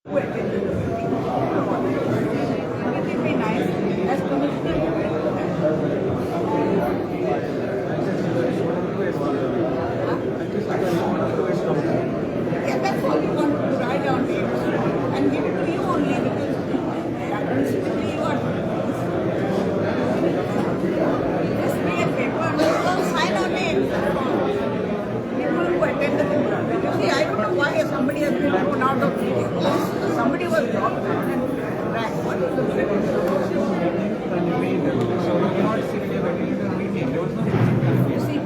who attended the meeting. It would be nice as commissioner. Yeah, that's all you want to write down here and give it to you only because principally you are. Just bring a paper and sign on it. People who attend the meeting. You see, I don't know why somebody has been thrown out of meeting. Somebody was dropped and dragged. What is the You see,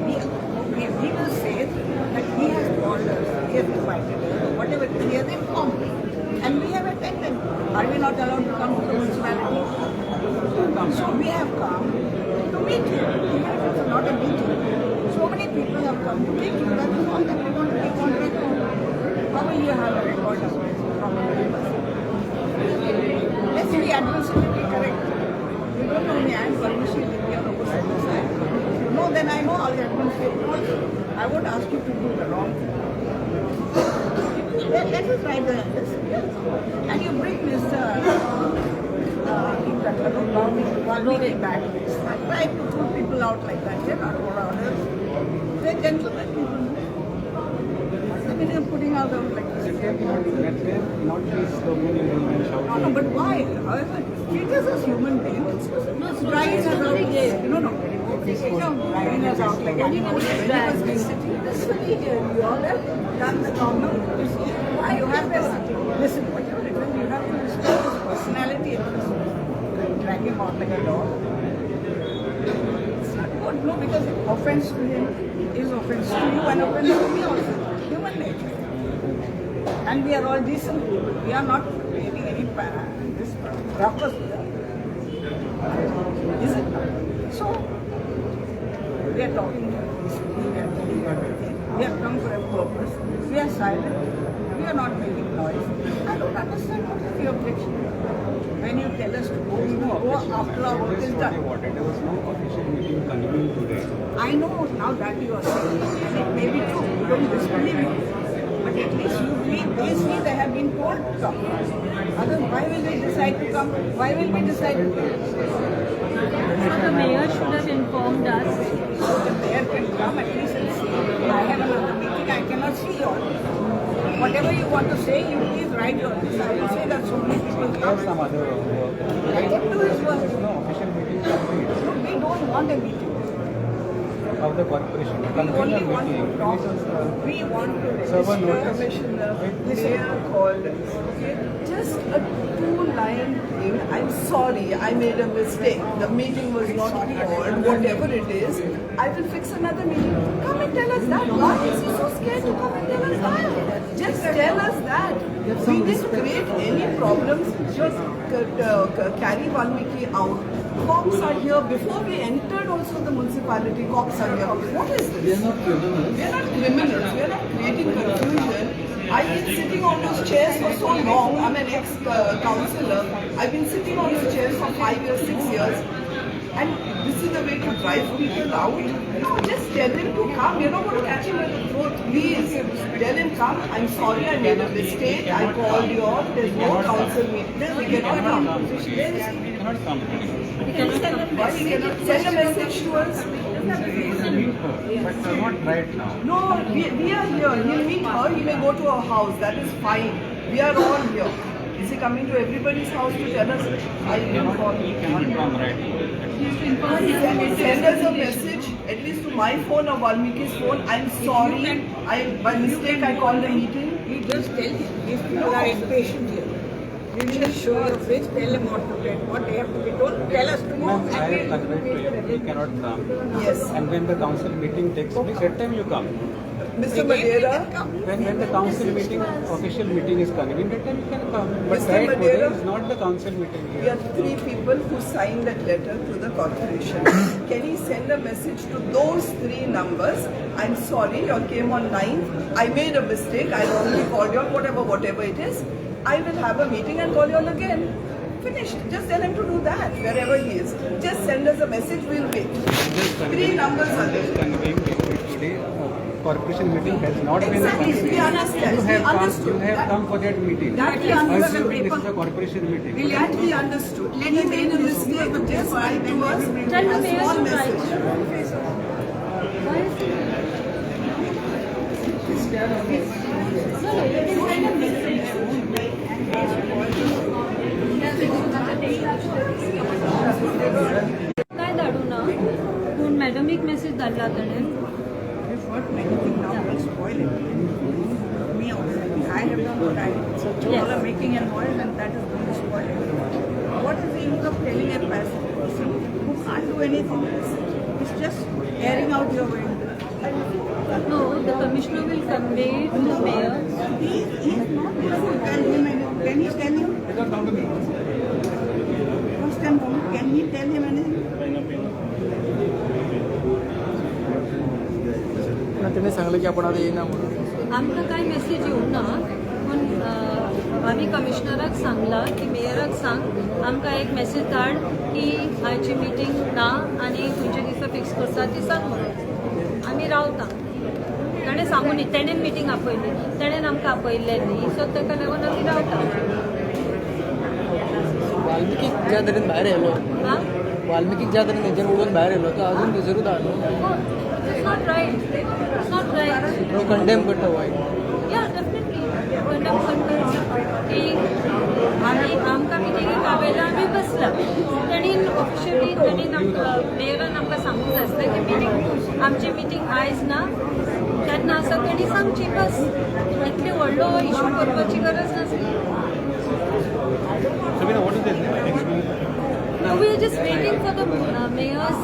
he will say that he has called us, he has invited us, whatever, he has informed me. And we have attended. Are we not allowed to come to the municipality? So we have come to meet you. Even if it's not a meeting. So many people have come to meet you. That is all that we want to take on record. How will you have a record of this from a person? Let's be administratively correct. You don't know me, I am Parmeshwar Vidya of If you know, then I know all the administrative also. I won't ask you to do the wrong thing. Let us write the list. And you bring Mr. Valmiki back. Try to throw people out like that. They're not for orders. They're gentlemen people. What's the meaning of putting out like this? Not be slogan and shouting. No, but why? However, treat us as human beings. Driving us out. Driving us out like animals. This will be here. You all have done the normal. You have this. Listen, whatever it is, you have to respect his personality and this. Drag him out like a dog. It's not good, no, because offense to him is offense to you and offense to me also. Human nature. And we are all decent people. We are not creating any this ruckus here. Is it not? So, we are talking peacefully, we are telling you everything. We have come for a purpose. We are silent. We are not making noise. I don't understand what is the objection. When you tell us to go, we will go after our work is done. There was no official meeting convened today. I know now that you are saying, and it may be true, you don't disbelieve it. But at least you believe they have been told to come. Otherwise, why will they decide to come? Why will we decide to come? So the mayor should have informed us. So the mayor can come at least and see. I have another meeting, I cannot see you all. Whatever you want to say, you please write your list. I will say that so many people come. Some other Let him do his work. no official meeting convened No, we don't want a meeting. of the corporation. We Convene only a want to meeting. talk. We want to Serve a register. notice. Commissioner, Mayor called us. Okay? Just a two-line thing. I'm sorry, I made a mistake. The meeting was not called. Whatever it is, I will fix another meeting. Come and tell us that. Why is he so scared to come and tell us that? Just tell us that. We didn't create any problems. Just carry Valmiki out. Cops are here. Before we entered also the municipality, cops are here. What is this? We are not criminals. We are not criminals. We are not creating confusion. I've been sitting on those chairs for so long. I'm an ex-councillor. I've been sitting on those chairs for 5 years, 6 years. And this is the way to drive people out? No, just tell him to come. You're not going to catch him by the throat. Please, tell him come. I'm sorry, I made a mistake. I called you off. There's no council meeting. Then we cannot come. Cannot come. Why he cannot send a message to us? But not right now. No, we are here. He'll meet her. He may go to her house. That is fine. We are all here. Is he coming to everybody's house to tell us? I didn't call. He cannot come right now. Send us a message, at least to my phone or Valmiki's phone. I'm sorry. By mistake I called the meeting. We just tell him, these people are impatient here. We will just show your face, tell them what to tell, what they have to be told, tell us tomorrow. Ma'am, I have conveyed to you, he cannot come. Yes. And when the council meeting takes place, that time you come. Mr. Again, we Madera, can come. When the council meeting, official meeting is convened, that time you can come. But Mr. right today Madera, is not the council meeting we here. are 3 people who signed that letter to the corporation. Can he send a message to those 3 numbers? I'm sorry, you all came on 9th. I made a mistake. I wrongly called you all, whatever it is. I will have a meeting and call you all again. Finished. Just tell him to do that wherever he is. Just send us a message, we'll wait. 3 numbers are there. Conveying today corporation meeting has not been Exactly, convened. we understand. You We have understood. come for that meeting. That we understood. Assuming this is a corporation meeting. That we understood. He made a mistake, but just write to us. Tell the a mayor small to message. Why is he? काय धाडू ना पूण मॅडमीक message धाडला ताणें We've heard many things now, will spoil it. Me also. I have done what I did. So you all are making a noise and that is going to spoil it. What is the use of telling a person who can't do anything? It's just airing out your wind. No, the commissioner will convey to the mayor. He is not able to tell him anything. Can he tell him? It's not down to me. First and foremost, can he tell him anything? त्यांनी सांगलं की आपण आता येईना म्हणून आमकां कांय message येवना पूण आमी कमिशनराक सांगला की मेयराक सांग आमकां एक मेसेज धाड की आयची मिटींग ना आनी खंयच्या दिसा फिक्स करता ती सांग म्हणून आमी रावता ताणें सांगून न्ही तेणेन मिटींग आपयली तेणेन आमकां आपयल्लें न्ही सो ताका लागून आमी रावता वाल्मिकीक ज्या तरेन भायर येयलो हां वाल्मिकीक ज्या तरेन हेच्यान उडोवन भायर येयलो तो अजून थंयसरूच धाडलो it's not right it's not right तो कंडेम करता वायट या डेफिनेटली कंडम करता की आमकां मिटिंगेक आपयला आमी बसला तेणीन ऑफिशियली तेणीन मेयरान आमकां सांगूंक जाय आसलें की मिटींग आमची मिटींग आयज ना केन्ना आसा तेणी सांगची बस इतली व्हडलो इशू करपाची गरज नासली Sabina, what is the next move? We are just waiting for the Myers